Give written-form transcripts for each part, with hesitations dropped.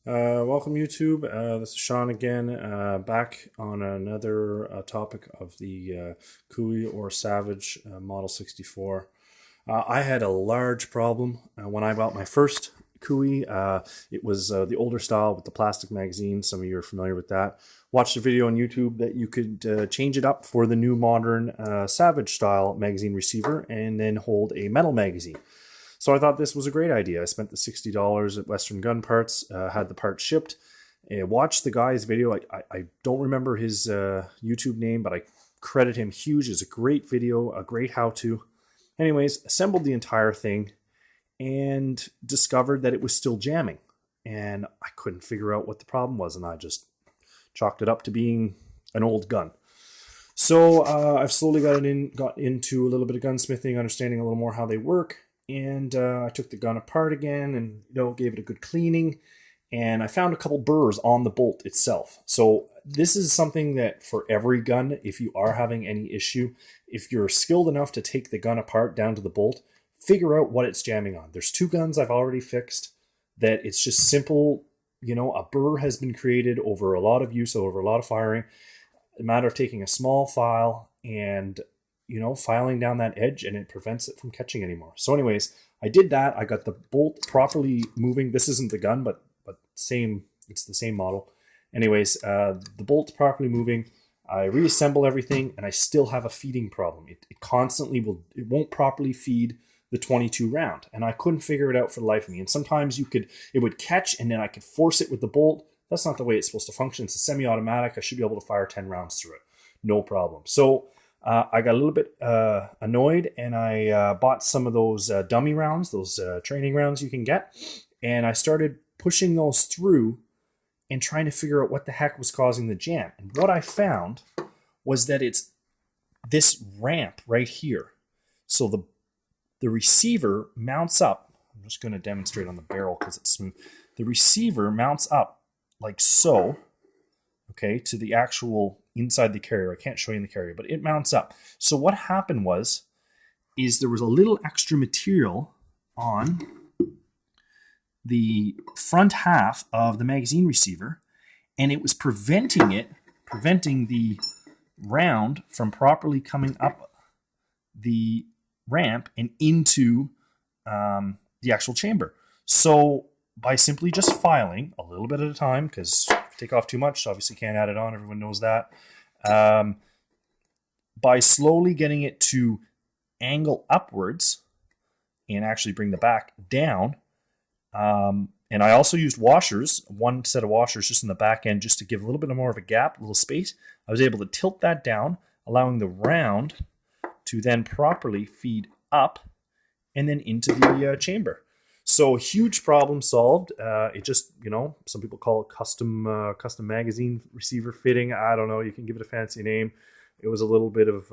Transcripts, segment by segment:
Welcome YouTube. This is Sean again, back on another topic of the Cooey or Savage Model 64. I had a large problem when I bought my first Cooey. It was the older style with the plastic magazine. Some of you are familiar with that. Watched a video on YouTube that you could change it up for the new modern Savage style magazine receiver and then hold a metal magazine. So I thought this was a great idea. I spent the $60 at Western Gun Parts, had the parts shipped, watched the guy's video. I don't remember his YouTube name, but I credit him huge. It's a great video, a great how-to. Anyways, assembled the entire thing and discovered that it was still jamming. And I couldn't figure out what the problem was, and I just chalked it up to being an old gun. So I've slowly got into a little bit of gunsmithing, understanding a little more how they work. And I took the gun apart again and gave it a good cleaning. And I found a couple burrs on the bolt itself. So this is something that for every gun, if you are having any issue, if you're skilled enough to take the gun apart down to the bolt, figure out what it's jamming on. There's two guns I've already fixed that it's just simple. A burr has been created over a lot of use, over a lot of firing. A matter of taking a small file and filing down that edge, and it prevents it from catching anymore. So anyways, I did that. I got the bolt properly moving. This isn't the gun, but it's the same model. Anyways, the bolt properly moving. I reassemble everything, and I still have a feeding problem. It constantly it won't properly feed the 22 round, and I couldn't figure it out for the life of me. And sometimes it would catch, and then I could force it with the bolt. That's not the way it's supposed to function. It's a semi-automatic. I should be able to fire 10 rounds through it. No problem. So I got a little bit annoyed, and I bought some of those dummy rounds, those training rounds you can get, and I started pushing those through and trying to figure out what the heck was causing the jam. And what I found was that it's this ramp right here. So the receiver mounts up. I'm just going to demonstrate on the barrel because it's smooth. The receiver mounts up like so, okay, to the actual inside the carrier. I can't show you in the carrier, but it mounts up. So what happened is there was a little extra material on the front half of the magazine receiver, and it was preventing the round from properly coming up the ramp and into the actual chamber. So by simply just filing a little bit at a time, because take off too much, obviously can't add it on, everyone knows that. By slowly getting it to angle upwards and actually bring the back down, and I also used washers, one set of washers just in the back end, just to give a little bit more of a gap, a little space. I was able to tilt that down, allowing the round to then properly feed up and then into the chamber. So huge problem solved. It just, some people call it custom magazine receiver fitting. I don't know. You can give it a fancy name. It was a little bit of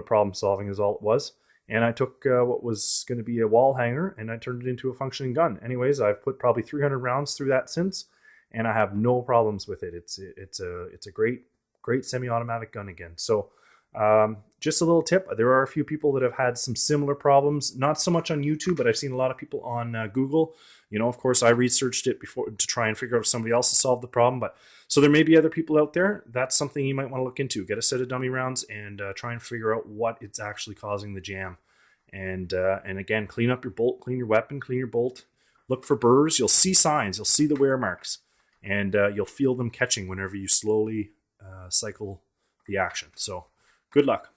problem solving is all it was. And I took what was going to be a wall hanger and I turned it into a functioning gun. Anyways, I've put probably 300 rounds through that since, and I have no problems with it. It's a great semi-automatic gun again. So just a little tip. There are a few people that have had some similar problems, not so much on YouTube, but I've seen a lot of people on Google. Of course, I researched it before to try and figure out if somebody else has solved the problem. But so there may be other people out there. That's something you might want to look into. Get a set of dummy rounds and try and figure out what it's actually causing the jam. And again, clean up your bolt, clean your weapon, clean your bolt. Look for burrs. You'll see signs. You'll see the wear marks, and you'll feel them catching whenever you slowly cycle the action. So good luck.